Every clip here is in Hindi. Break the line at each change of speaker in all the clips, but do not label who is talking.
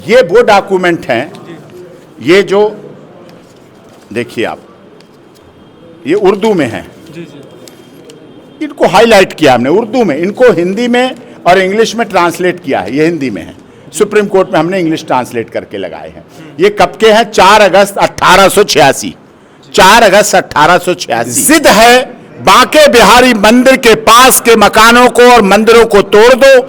ये वो डॉक्यूमेंट हैं, ये जो देखिए आप, ये उर्दू में है। इनको हाईलाइट किया हमने उर्दू में, इनको हिंदी में और इंग्लिश में ट्रांसलेट किया है। ये हिंदी में है, सुप्रीम कोर्ट में हमने इंग्लिश ट्रांसलेट करके लगाए हैं। ये कब के हैं? 4 अगस्त 1886। 4 अगस्त 1886। जिद है बांके बिहारी मंदिर के पास के मकानों को और मंदिरों को तोड़ दो,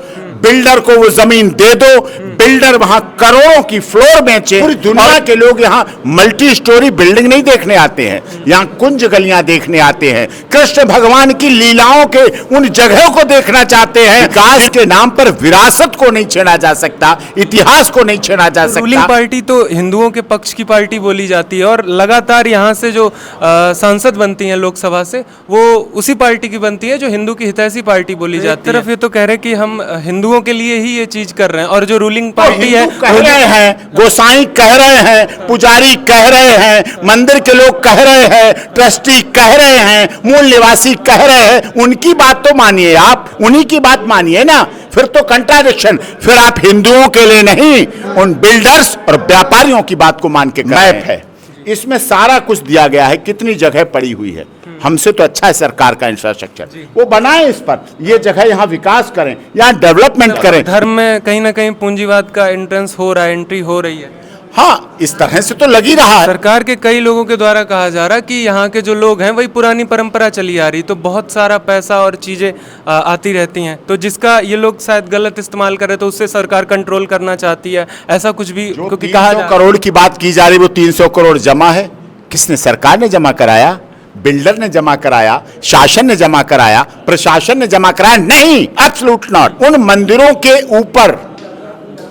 बिल्डर को वो जमीन दे दो, बिल्डर वहां करोड़ों की फ्लोर बेचे। पूरी दुनिया के लोग यहाँ मल्टी स्टोरी बिल्डिंग नहीं देखने आते हैं, यहाँ कुंज गलियां देखने आते हैं। कृष्ण भगवान की लीलाओं के उन जगहों को देखना चाहते हैं। विकास के नाम पर विरासत को नहीं छेड़ा जा सकता, इतिहास को नहीं छेड़ा जा सकता।
रूलिंग पार्टी तो हिंदुओं के पक्ष की पार्टी बोली जाती है और लगातार यहाँ से जो सांसद बनती हैं लोकसभा से, वो उसी पार्टी की बनती है जो हिंदू की हितैषी पार्टी बोली जाती है। तरफ ये तो कह रहे कि हम हिंदुओं के लिए ही ये चीज कर रहे हैं, और जो रूलिंग पार्टी है
कह रहे हैं, गोसाई कह रहे हैं, पुजारी कह रहे हैं, मंदिर के लोग कह रहे हैं, ट्रस्टी कह रहे हैं, मूल निवासी कह रहे हैं, उनकी बात तो मानिए, आप उन्हीं की बात मानिए ना। फिर तो कंट्राडिक्शन, फिर आप हिंदुओं के लिए नहीं, उन बिल्डर्स और व्यापारियों की बात को मान के मैप है, इसमें सारा कुछ दिया गया है, कितनी जगह पड़ी हुई है। हमसे तो अच्छा है सरकार का इंफ्रास्ट्रक्चर, वो बनाए इस पर, ये जगह यहाँ विकास करें, यहाँ डेवलपमेंट करें।
धर्म में कहीं ना कहीं पूंजीवाद का एंट्रेंस हो रहा है, एंट्री हो रही है।
हाँ, इस तरह से तो लगी रहा है।
सरकार के कई लोगों के द्वारा कहा जा रहा है कि यहाँ के जो लोग हैं वही पुरानी परंपरा चली आ रही, तो बहुत सारा पैसा और चीजें आती रहती हैं, तो जिसका ये लोग शायद गलत इस्तेमाल कर रहे, तो उससे सरकार कंट्रोल करना चाहती है, ऐसा कुछ भी। क्योंकि
300 करोड़ की बात की जा रही, वो 300 करोड़ जमा है। किसने? सरकार ने जमा कराया, बिल्डर ने जमा कराया, शासन ने जमा कराया, प्रशासन ने जमा कराया? नहीं, एब्सोल्यूट नॉट। उन मंदिरों के ऊपर,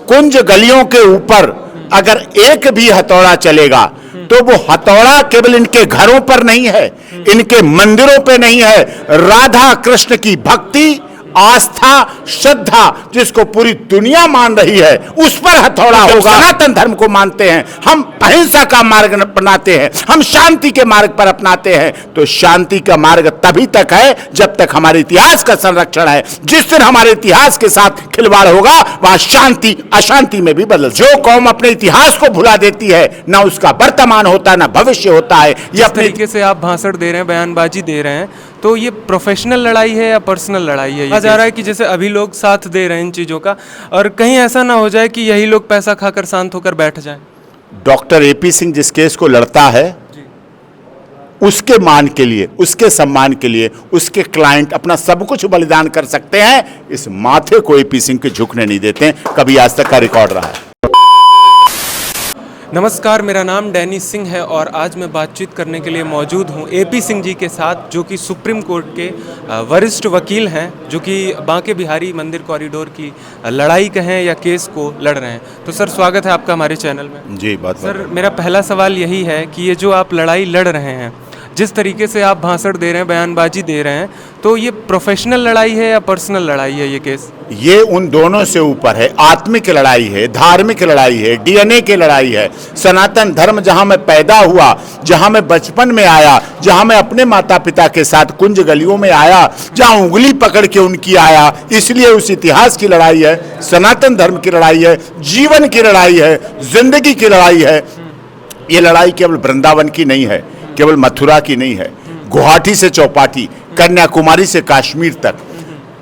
कुंज गलियों के ऊपर अगर एक भी हथौड़ा चलेगा तो वो हथौड़ा केवल इनके घरों पर नहीं है, इनके मंदिरों पे नहीं है। राधा कृष्ण की भक्ति, आस्था, श्रद्धा जिसको पूरी दुनिया मान रही है, उस पर हथौड़ा होगा। सनातन धर्म को मानते हैं हम, अहिंसा का मार्ग अपनाते हैं हम, शांति के मार्ग पर अपनाते हैं, तो शांति का मार्ग तभी तक है जब तक हमारे इतिहास का संरक्षण है। जिस दिन हमारे इतिहास के साथ खिलवाड़ होगा, वहां शांति अशांति में भी बदल। जो कौम अपने इतिहास को भुला देती है, ना उसका वर्तमान होता है ना भविष्य होता है। ये अपने
तरीके से आप भाषण दे रहे हैं, बयानबाजी दे रहे हैं, तो ये प्रोफेशनल लड़ाई है या पर्सनल लड़ाई है? कहा जा रहा है कि जैसे अभी लोग साथ दे रहे हैं इन चीज़ों का, और कहीं ऐसा ना हो जाए कि यही लोग पैसा खाकर शांत होकर बैठ जाएं।
डॉक्टर एपी सिंह जिस केस को लड़ता है, उसके मान के लिए, उसके सम्मान के लिए उसके क्लाइंट अपना सब कुछ बलिदान कर सकते हैं। इस माथे को एपी सिंह के झुकने नहीं देते हैं, कभी आज तक का रिकॉर्ड रहा है।
नमस्कार, मेरा नाम डैनी सिंह है और आज मैं बातचीत करने के लिए मौजूद हूँ एपी सिंह जी के साथ, जो कि सुप्रीम कोर्ट के वरिष्ठ वकील हैं, जो कि बांके बिहारी मंदिर कॉरिडोर की लड़ाई कहें या केस को लड़ रहे हैं। तो सर, स्वागत है आपका हमारे चैनल में।
जी, बात
सर, मेरा पहला सवाल यही है कि ये जो आप लड़ाई लड़ रहे हैं, जिस तरीके से आप भाषण दे रहे हैं, बयानबाजी दे रहे हैं, तो ये प्रोफेशनल लड़ाई है या पर्सनल लड़ाई है ये केस?
ये उन दोनों से ऊपर है। आत्मिक लड़ाई है, धार्मिक लड़ाई है, डीएनए की लड़ाई है। सनातन धर्म जहां मैं पैदा हुआ, जहां मैं बचपन में आया, जहां मैं अपने माता पिता के साथ कुंज गलियों में आया, जहां उंगली पकड़ के उनकी आया, इसलिए उस इतिहास की लड़ाई है, सनातन धर्म की लड़ाई है, जीवन की लड़ाई है, जिंदगी की लड़ाई है। ये लड़ाई केवल वृंदावन की नहीं है, केवल मथुरा की नहीं है, गुवाहाटी से चौपाटी, कन्याकुमारी से कश्मीर तक,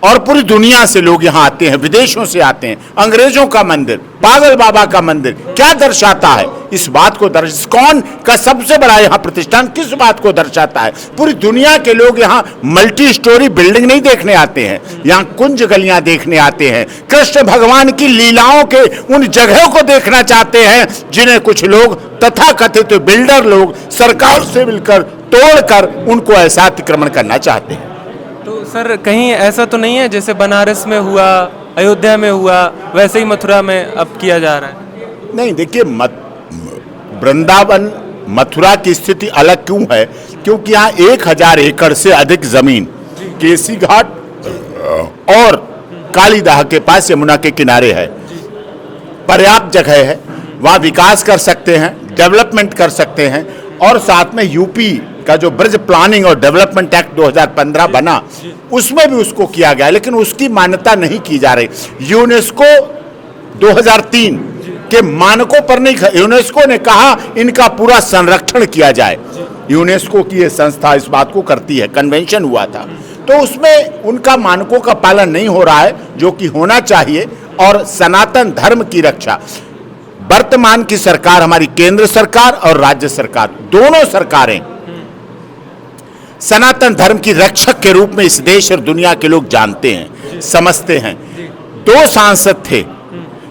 और पूरी दुनिया से लोग यहाँ आते हैं, विदेशों से आते हैं। अंग्रेजों का मंदिर, पागल बाबा का मंदिर क्या दर्शाता है? इस बात को कौन का सबसे बड़ा यहाँ प्रतिष्ठान किस बात को दर्शाता है? पूरी दुनिया के लोग यहाँ मल्टी स्टोरी बिल्डिंग नहीं देखने आते हैं, यहाँ कुंज गलियां देखने आते हैं। कृष्ण भगवान की लीलाओं के उन जगहों को देखना चाहते हैं, जिन्हें कुछ लोग तथाकथित बिल्डर लोग सरकार से मिलकर तोड़कर उनको ऐसा अतिक्रमण करना चाहते हैं।
तो सर, कहीं ऐसा तो नहीं है जैसे बनारस में हुआ, अयोध्या में हुआ, वैसे ही मथुरा में अब किया जा रहा है?
नहीं, देखिए, वृंदावन मथुरा की स्थिति अलग क्यों है? क्योंकि यहाँ 1000 एकड़ से अधिक जमीन केसी घाट और कालीदाह के पास यमुना के किनारे है, पर्याप्त जगह है, वहाँ विकास कर सकते हैं, डेवलपमेंट कर सकते हैं। और साथ में यूपी का जो ब्रिज प्लानिंग और डेवलपमेंट एक्ट 2015 बना, उसमें भी उसको किया गया, लेकिन उसकी मान्यता नहीं की जा रही। यूनेस्को 2003 के मानकों पर नहीं, यूनेस्को ने कहा इनका पूरा संरक्षण किया जाए। यूनेस्को की यह संस्था इस बात को करती है, कन्वेंशन हुआ था, तो उसमें उनका मानकों का पालन नहीं हो रहा है जो कि होना चाहिए। और सनातन धर्म की रक्षा, वर्तमान की सरकार, हमारी केंद्र सरकार और राज्य सरकार, दोनों सरकारें सनातन धर्म की रक्षक के रूप में इस देश और दुनिया के लोग जानते हैं, समझते हैं। 2 सांसद थे,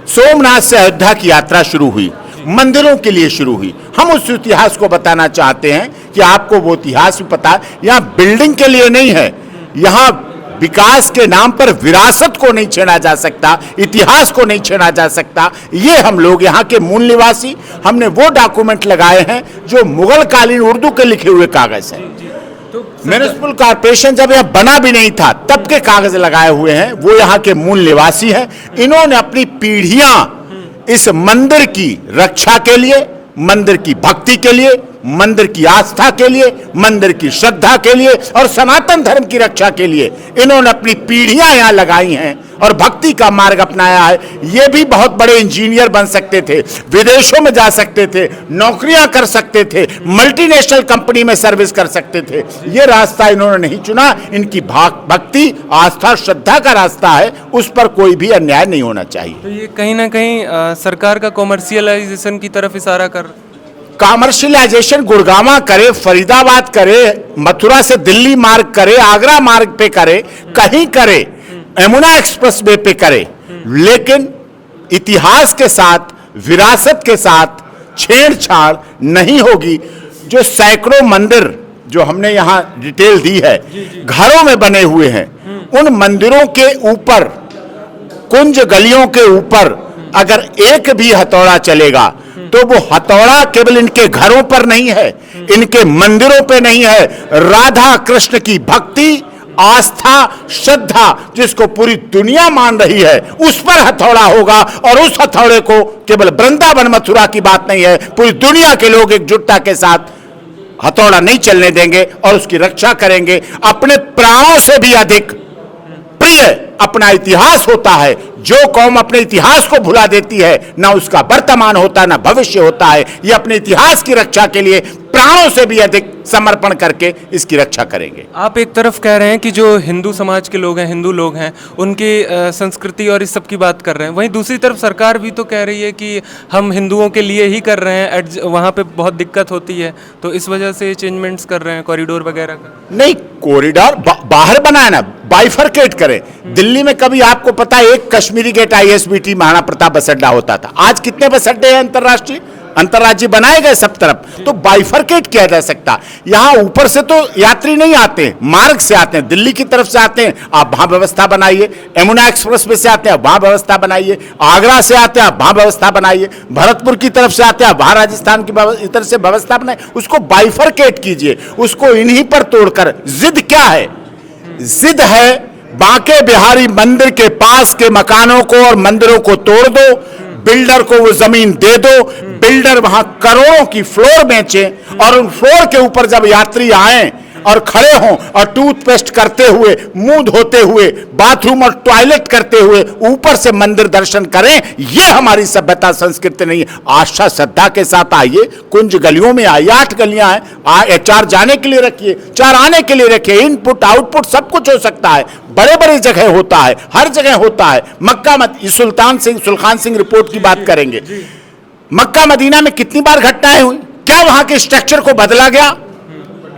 सोमनाथ से अयोध्या की यात्रा शुरू हुई, मंदिरों के लिए शुरू हुई। हम उस इतिहास को बताना चाहते हैं कि आपको वो इतिहास भी पता है। यहाँ बिल्डिंग के लिए नहीं है, यहाँ विकास के नाम पर विरासत को नहीं छेड़ा जा सकता, इतिहास को नहीं छेड़ा जा सकता। ये हम लोग यहाँ के मूल निवासी, हमने वो डॉक्यूमेंट लगाए हैं जो मुगल कालीन उर्दू के लिखे हुए कागज हैं। म्युनिसिपल कॉर्पोरेशन जब यह बना भी नहीं था तब के कागज लगाए हुए हैं, वो यहाँ के मूल निवासी हैं। इन्होंने अपनी पीढ़ियां इस मंदिर की रक्षा के लिए, मंदिर की भक्ति के लिए, मंदिर की आस्था के लिए, मंदिर की श्रद्धा के लिए और सनातन धर्म की रक्षा के लिए इन्होंने अपनी पीढ़ियां यहां लगाई हैं और भक्ति का मार्ग अपनाया है। ये भी बहुत बड़े इंजीनियर बन सकते थे, विदेशों में जा सकते थे, नौकरियां कर सकते थे, मल्टीनेशनल कंपनी में सर्विस कर सकते थे। ये रास्ता इन्होंने नहीं चुना। इनकी भक्ति, आस्था, श्रद्धा का रास्ता है, उस पर कोई भी अन्याय नहीं होना चाहिए।
तो ये कहीं ना कहीं सरकार का कॉमर्शियलाइजेशन की तरफ इशारा कर,
कॉमर्शियलाइजेशन गुड़गावा करे, फरीदाबाद करे, मथुरा से दिल्ली मार्ग करे, आगरा मार्ग पे करे, कहीं करे, यमुना एक्सप्रेस वे पे करे, लेकिन इतिहास के साथ, विरासत के साथ छेड़छाड़ नहीं होगी। जो सैकड़ों मंदिर जो हमने यहां डिटेल दी है, घरों में बने हुए हैं, उन मंदिरों के ऊपर, कुंज गलियों के ऊपर अगर एक भी हथौड़ा चलेगा तो वो हथौड़ा केवल इनके घरों पर नहीं है, इनके मंदिरों पे नहीं है। राधा कृष्ण की भक्ति, आस्था, श्रद्धा जिसको पूरी दुनिया मान रही है, उस पर हथौड़ा होगा। और उस हथौड़े को केवल वृंदावन मथुरा की बात नहीं है, पूरी दुनिया के लोग एकजुटता के साथ हथौड़ा नहीं चलने देंगे और उसकी रक्षा करेंगे। अपने प्राणों से भी अधिक प्रिय अपना इतिहास होता है। जो कौम अपने इतिहास को भुला देती है, ना उसका वर्तमान होता, ना भविष्य होता है। ये अपने इतिहास की रक्षा के लिए प्राणों से भी अधिक समर्पण करके इसकी रक्षा करेंगे।
आप एक तरफ कह रहे हैं कि जो हिंदू समाज के लोग हैं, हिंदू लोग हैं, उनकी संस्कृति और इस सब की बात कर रहे हैं, वहीं दूसरी तरफ सरकार भी तो कह रही है कि हम हिंदुओं के लिए ही कर रहे हैं, वहाँ पे बहुत दिक्कत होती है, तो इस वजह से चेंजमेंट्स कर रहे हैं, कॉरिडोर वगैरह का।
नहीं, कॉरिडोर बाहर बनाए ना, बाइफरकेट करें। दिल्ली में कभी आपको पता है एक कश्मीरी गेट ISBT महाराणा प्रताप बस अड्डा होता था, आज कितने बस अड्डे हैं अंतर्राष्ट्रीय, अंतर्राज्यीय बनाए गए सब तरफ। तो बाइफरकेट किया जा सकता। यहां ऊपर से तो यात्री नहीं आते, मार्ग से आते हैं, दिल्ली की तरफ से आते हैं, आप वहां व्यवस्था बनाइए। यमुना एक्सप्रेस वे से आते हैं, वहां व्यवस्था बनाइए। आगरा से आते हैं, आप वहां व्यवस्था बनाइए। भरतपुर की तरफ से आते हैं, वहां राजस्थान की इधर से व्यवस्था बनाए। उसको बाइफरकेट कीजिए, उसको इन्हीं पर तोड़कर। जिद क्या है? जिद है बांके बिहारी मंदिर के पास के मकानों को और मंदिरों को तोड़ दो, बिल्डर को वो जमीन दे दो, बिल्डर वहां करोड़ों की फ्लोर बेचे और उन फ्लोर के ऊपर जब यात्री आए और खड़े हों और टूथपेस्ट करते हुए, मुंह धोते हुए, बाथरूम और टॉयलेट करते हुए ऊपर से मंदिर दर्शन करें, यह हमारी सभ्यता संस्कृति नहीं है। आस्था श्रद्धा के साथ आइए, कुंज गलियों में आइए, 8 गलियां हैं, 4 जाने के लिए रखिए, 4 आने के लिए रखिए। इनपुट आउटपुट सब कुछ हो सकता है, बड़े बड़े जगह होता है, हर जगह होता है। मक्का सुल्तान सिंह रिपोर्ट की बात करेंगे। मक्का मदीना में कितनी बार घटनाएं हुई? क्या वहां के स्ट्रक्चर को बदला गया?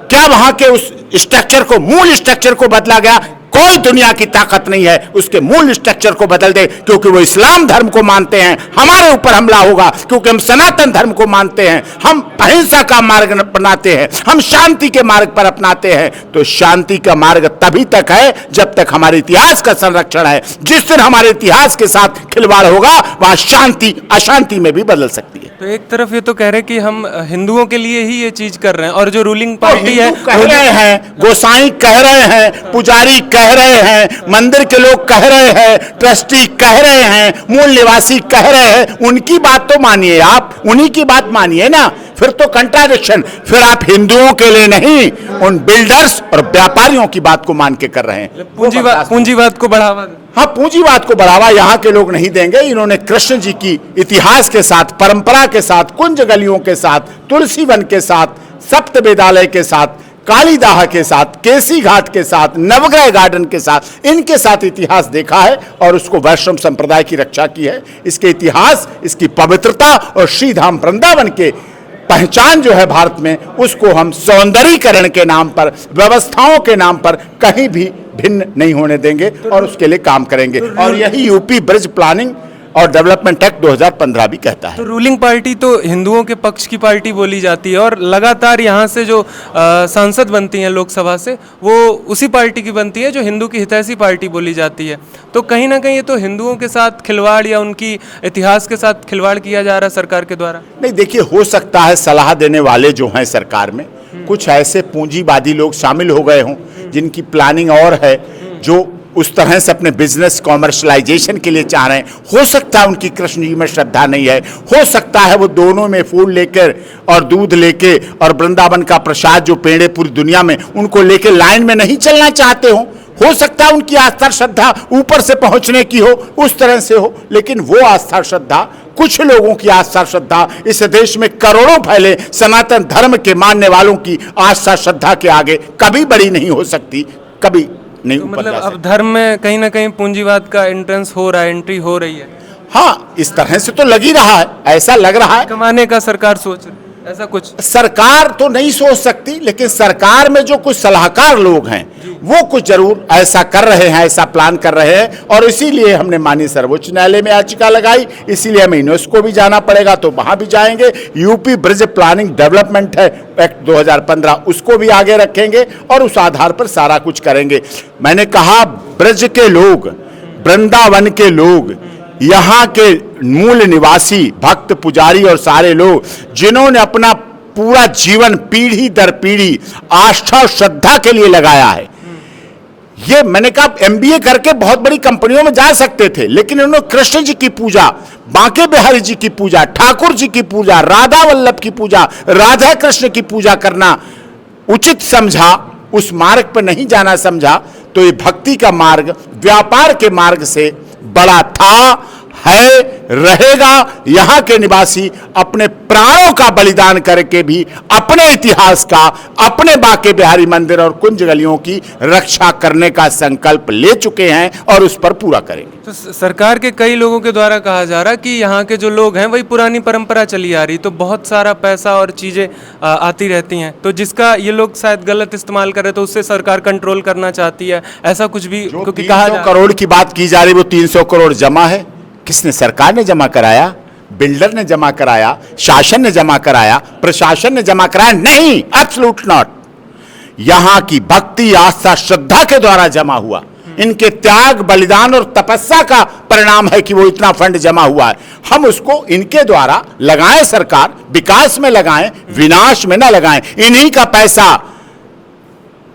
क्या वहां के उस स्ट्रक्चर को, मूल स्ट्रक्चर को बदला गया? कोई दुनिया की ताकत नहीं है उसके मूल स्ट्रक्चर को बदल दे, क्योंकि वो इस्लाम धर्म को मानते हैं। हमारे ऊपर हमला होगा क्योंकि हम सनातन धर्म को मानते हैं, हम अहिंसा का मार्ग अपनाते हैं, हम शांति के मार्ग पर अपनाते हैं। तो शांति का मार्ग तभी तक है जब तक हमारे इतिहास का संरक्षण है। जिस दिन हमारे इतिहास के साथ खिलवाड़ होगा, वहां शांति अशांति में भी बदल सकती है।
तो एक तरफ ये तो कह रहे हैं कि हम हिंदुओं के लिए ही ये चीज कर रहे हैं, और जो रूलिंग पार्टी है
कह रहे हैं, गोसाई कह रहे हैं, पुजारी कह रहे हैं, मंदिर के लोग कह रहे हैं, ट्रस्टी कह रहे हैं, मूल निवासी कह रहे हैं, उनकी बात तो मानिए, आप उन्हीं की बात मानिए ना। फिर तो कंट्राडिक्शन, फिर आप हिंदुओं के लिए नहीं, उन बिल्डर्स और व्यापारियों की बात को मान के कर रहे हैं।
पूंजीवाद को बढ़ावा
हाँ, पूंजीवाद को बढ़ावा यहाँ के लोग नहीं देंगे। इन्होंने कृष्ण जी की इतिहास के साथ, परंपरा के साथ, कुंज गलियों के साथ, तुलसी वन के साथ, सप्त वेदालय के साथ, कालीदाह के साथ, केसी घाट के साथ, नवग्रह गार्डन के साथ, इनके साथ इतिहास देखा है और उसको वैष्णव संप्रदाय की रक्षा की है। इसके इतिहास, इसकी पवित्रता और श्रीधाम वृंदावन के पहचान जो है भारत में, उसको हम सौंदर्यीकरण के नाम पर, व्यवस्थाओं के नाम पर कहीं भी भिन्न नहीं होने देंगे और उसके लिए काम करेंगे। और यही यूपी ब्रिज प्लानिंग और डेवलपमेंट एक्ट 2015 भी कहता है।
तो रूलिंग पार्टी तो हिंदुओं के पक्ष की पार्टी बोली जाती है और लगातार यहाँ से जो सांसद बनती हैं लोकसभा से, वो उसी पार्टी की बनती है जो हिंदू की हितैषी पार्टी बोली जाती है। तो कहीं ना कहीं ये तो हिंदुओं के साथ खिलवाड़ या उनकी इतिहास के साथ खिलवाड़ किया जा रहा है सरकार के द्वारा।
नहीं, देखिए, हो सकता है सलाह देने वाले जो हैं सरकार में कुछ ऐसे पूंजीवादी लोग शामिल हो गए हों जिनकी प्लानिंग और है, जो उस तरह से अपने बिजनेस कॉमर्शलाइजेशन के लिए चाह रहे हैं। हो सकता है उनकी कृष्ण जी में श्रद्धा नहीं है, हो सकता है वो दोनों में फूल लेकर और दूध लेके और वृंदावन का प्रसाद जो पेड़े पूरी दुनिया में, उनको लेके लाइन में नहीं चलना चाहते हो सकता है उनकी आस्था श्रद्धा ऊपर से पहुंचने की हो, उस तरह से हो, लेकिन वो आस्था श्रद्धा, कुछ लोगों की आस्था श्रद्धा इस देश में करोड़ों फैले सनातन धर्म के मानने वालों की आस्था श्रद्धा के आगे कभी बड़ी नहीं हो सकती, कभी नहीं।
तो मतलब अब धर्म में कहीं ना कहीं पूंजीवाद का एंट्रेंस हो रहा है, एंट्री हो रही है।
हाँ, इस तरह से तो लग ही रहा है, ऐसा लग रहा है।
कमाने का सरकार सोच रही है, ऐसा कुछ
सरकार तो नहीं सोच सकती, लेकिन सरकार में जो कुछ सलाहकार लोग हैं वो कुछ जरूर ऐसा कर रहे हैं, ऐसा प्लान कर रहे हैं। और इसीलिए हमने माननीय सर्वोच्च न्यायालय में याचिका लगाई, इसीलिए हमें यूनेस्को भी जाना पड़ेगा तो वहां भी जाएंगे। यूपी ब्रिज प्लानिंग डेवलपमेंट है एक्ट 2015, उसको भी आगे रखेंगे और उस आधार पर सारा कुछ करेंगे। मैंने कहा, ब्रज के लोग, वृंदावन के लोग, यहाँ के मूल निवासी भक्त पुजारी और सारे लोग जिन्होंने अपना पूरा जीवन पीढ़ी दर पीढ़ी आस्था और श्रद्धा के लिए लगाया है, ये मैंने कहा एमबीए करके बहुत बड़ी कंपनियों में जा सकते थे, लेकिन उन्होंने कृष्ण जी की पूजा, बांके बिहारी जी की पूजा, ठाकुर जी की पूजा, राधा वल्लभ की पूजा, राधा कृष्ण की पूजा करना उचित समझा, उस मार्ग पर नहीं जाना समझा। तो ये भक्ति का मार्ग व्यापार के मार्ग से बड़ा था, है, रहेगा। यहाँ के निवासी अपने प्राणों का बलिदान करके भी अपने इतिहास का, अपने बांके बिहारी मंदिर और कुंज गलियों की रक्षा करने का संकल्प ले चुके हैं और उस पर पूरा करेंगे।
तो सरकार के कई लोगों के द्वारा कहा जा रहा है कि यहाँ के जो लोग हैं वही पुरानी परंपरा चली आ रही, तो बहुत सारा पैसा और चीजें आती रहती हैं, तो जिसका ये लोग शायद गलत इस्तेमाल कर रहे, तो उससे सरकार कंट्रोल करना चाहती है, ऐसा कुछ भी क्योंकि कहा
300 करोड़ की बात की जा रही, वो 300 करोड़ जमा है। किसने? सरकार ने जमा कराया, बिल्डर ने जमा कराया, शासन ने जमा कराया, प्रशासन ने जमा कराया? नहीं, एब्सोल्यूट नॉट। यहां की भक्ति, आस्था, श्रद्धा के द्वारा जमा हुआ, इनके त्याग, बलिदान और तपस्या का परिणाम है कि वो इतना फंड जमा हुआ है। हम उसको इनके द्वारा लगाएं, सरकार विकास में लगाएं, विनाश में ना लगाएं। इन्हीं का पैसा,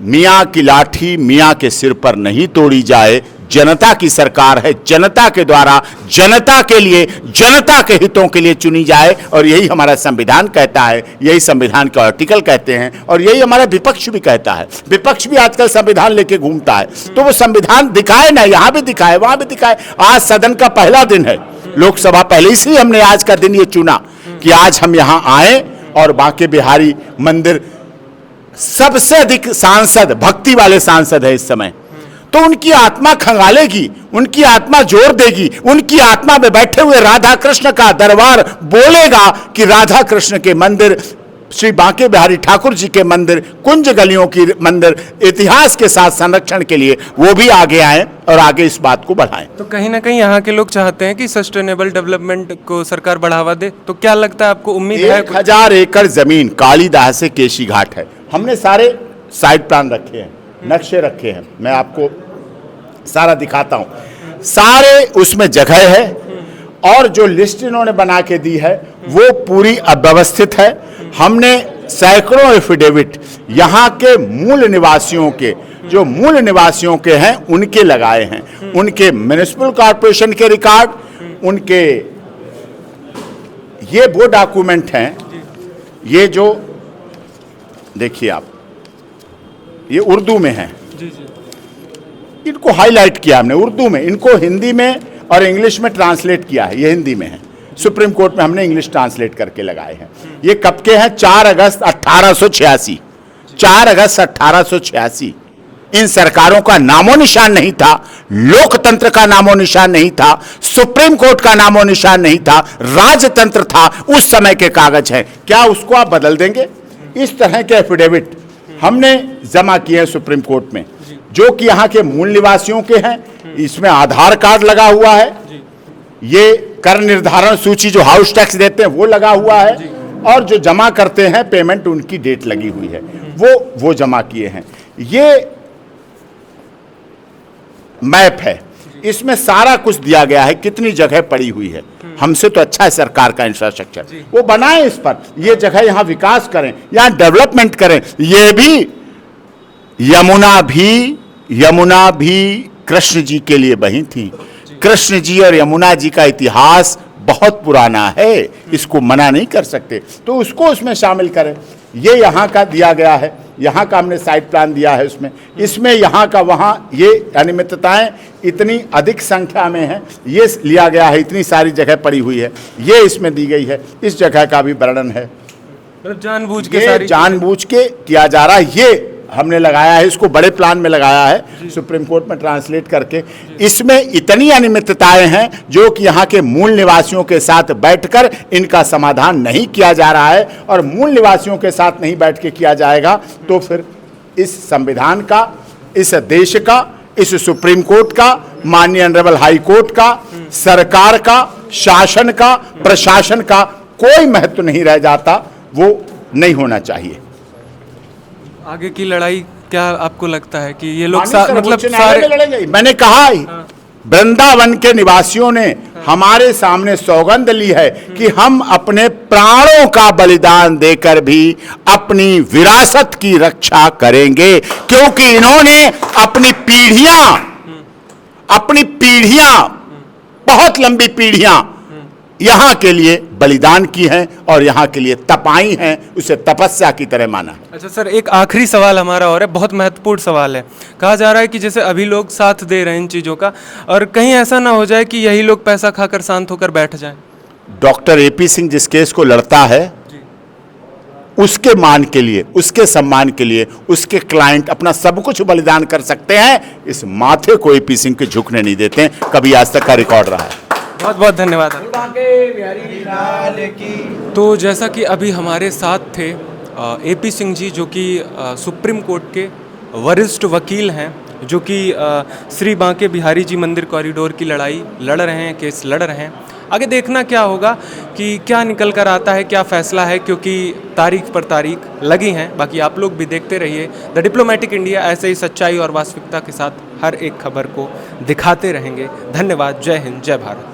मियां की लाठी मियां के सिर पर नहीं तोड़ी जाए। जनता की सरकार है, जनता के द्वारा, जनता के लिए, जनता के हितों के लिए चुनी जाए, और यही हमारा संविधान कहता है, यही संविधान के आर्टिकल कहते हैं, और यही हमारा विपक्ष भी कहता है। विपक्ष भी आजकल संविधान लेके घूमता है, तो वो संविधान दिखाए ना, यहां भी दिखाए, वहां भी दिखाए। आज सदन का पहला दिन है, लोकसभा पहले, इसलिए हमने आज का दिन ये चुना कि आज हम यहां आए और बांके बिहारी मंदिर सबसे अधिक सांसद, भक्ति वाले सांसद है इस समय, तो उनकी आत्मा खंगालेगी, उनकी आत्मा जोर देगी, उनकी आत्मा में बैठे हुए राधा कृष्ण का दरबार बोलेगा कि राधा कृष्ण के मंदिर, श्री बांके बिहारी ठाकुर जी के मंदिर, कुंज गलियों की मंदिर, इतिहास के साथ संरक्षण के लिए वो भी आगे आए और आगे इस बात को बढ़ाएं।
तो कहीं ना कहीं यहाँ के लोग चाहते हैं कि सस्टेनेबल डेवलपमेंट को सरकार बढ़ावा दे, तो क्या लगता है आपको, उम्मीद है?
1000 एकड़ जमीन कालीदाह से केशी घाट है, हमने सारे साइड प्लान रखे हैं, नक्शे रखे हैं, मैं आपको सारा दिखाता हूं, सारे उसमें जगह है, और जो लिस्ट इन्होंने बना के दी है वो पूरी अव्यवस्थित है। हमने सैकड़ों एफिडेविट यहाँ के मूल निवासियों के, जो मूल निवासियों के हैं उनके लगाए हैं, उनके म्युनिसिपल कॉर्पोरेशन के रिकॉर्ड, उनके, ये वो डॉक्यूमेंट हैं, ये जो देखिए आप, ये उर्दू में है, इनको हाईलाइट किया हमने उर्दू में, इनको हिंदी में और इंग्लिश में ट्रांसलेट किया है। ये हिंदी में है, सुप्रीम कोर्ट में हमने इंग्लिश ट्रांसलेट करके लगाए हैं। ये कब के हैं? 4 अगस्त 1886। 4 अगस्त 1886। इन सरकारों का नामो निशान नहीं था, लोकतंत्र का नामो निशान नहीं था, सुप्रीम कोर्ट का नामो निशान नहीं था, राजतंत्र था। उस समय के कागज हैं। क्या उसको आप बदल देंगे? इस तरह के एफिडेविट हमने जमा किए हैं सुप्रीम कोर्ट में, जो कि यहाँ के मूल निवासियों के हैं। इसमें आधार कार्ड लगा हुआ है, ये कर निर्धारण सूची जो हाउस टैक्स देते हैं वो लगा हुआ है, और जो जमा करते हैं पेमेंट उनकी डेट लगी हुई है, वो जमा किए हैं। ये मैप है, इसमें सारा कुछ दिया गया है, कितनी जगह पड़ी हुई है। हमसे तो अच्छा है सरकार का इंफ्रास्ट्रक्चर, वो बनाए इस पर, ये जगह यहाँ विकास करें, यहाँ डेवलपमेंट करें। ये भी यमुना भी कृष्ण जी के लिए बही थी। कृष्ण जी और यमुना जी का इतिहास बहुत पुराना है, इसको मना नहीं कर सकते, तो उसको उसमें शामिल करें। ये यहाँ का दिया गया है, यहाँ का हमने साइड प्लान दिया है इसमें यहाँ का वहाँ, ये अनियमितताएं इतनी अधिक संख्या में है, ये लिया गया है, इतनी सारी जगह पड़ी हुई है, ये इसमें दी गई है। इस जगह का भी वर्णन है,
मतलब जानबूझ के
किया जा रहा है। ये हमने लगाया है, इसको बड़े प्लान में लगाया है, सुप्रीम कोर्ट में ट्रांसलेट करके। इसमें इतनी अनियमितताएं हैं जो कि यहाँ के मूल निवासियों के साथ बैठकर इनका समाधान नहीं किया जा रहा है, और मूल निवासियों के साथ नहीं बैठ के किया जाएगा तो फिर इस संविधान का, इस देश का, इस सुप्रीम कोर्ट का, माननीय ऑनरेबल हाई कोर्ट का, सरकार का, शासन का, प्रशासन का कोई महत्व नहीं रह जाता। वो नहीं होना चाहिए।
आगे की लड़ाई क्या आपको लगता है कि ये लोग
मतलब सारे लड़ेंगे? मैंने कहा वृंदावन के निवासियों ने हमारे सामने सौगंध ली है कि हम अपने प्राणों का बलिदान देकर भी अपनी विरासत की रक्षा करेंगे, क्योंकि इन्होंने अपनी पीढ़ियां बहुत लंबी पीढ़ियां यहाँ के लिए बलिदान की हैं और यहाँ के लिए तपाई हैं, उसे तपस्या की तरह माना है।
अच्छा सर, एक आखिरी सवाल हमारा और है, बहुत महत्वपूर्ण सवाल है। कहा जा रहा है कि जैसे अभी लोग साथ दे रहे हैं इन चीज़ों का, और कहीं ऐसा ना हो जाए कि यही लोग पैसा खाकर शांत होकर बैठ जाएं।
डॉक्टर AP सिंह जिस केस को लड़ता है, उसके मान के लिए, उसके सम्मान के लिए उसके क्लाइंट अपना सब कुछ बलिदान कर सकते हैं। इस माथे को AP सिंह के झुकने नहीं देते हैं, कभी आज तक का रिकॉर्ड रहा है।
बहुत बहुत धन्यवाद। तो जैसा कि अभी हमारे साथ थे AP सिंह जी, जो कि सुप्रीम कोर्ट के वरिष्ठ वकील हैं, जो कि श्री बांके बिहारी जी मंदिर कॉरिडोर की लड़ाई लड़ रहे हैं, केस लड़ रहे हैं। आगे देखना क्या होगा कि क्या निकल कर आता है, क्या फैसला है, क्योंकि तारीख पर तारीख लगी हैं। बाकी आप लोग भी देखते रहिए द डिप्लोमेटिक इंडिया, ऐसे ही सच्चाई और वास्तविकता के साथ हर एक खबर को दिखाते रहेंगे। धन्यवाद। जय हिंद, जय भारत।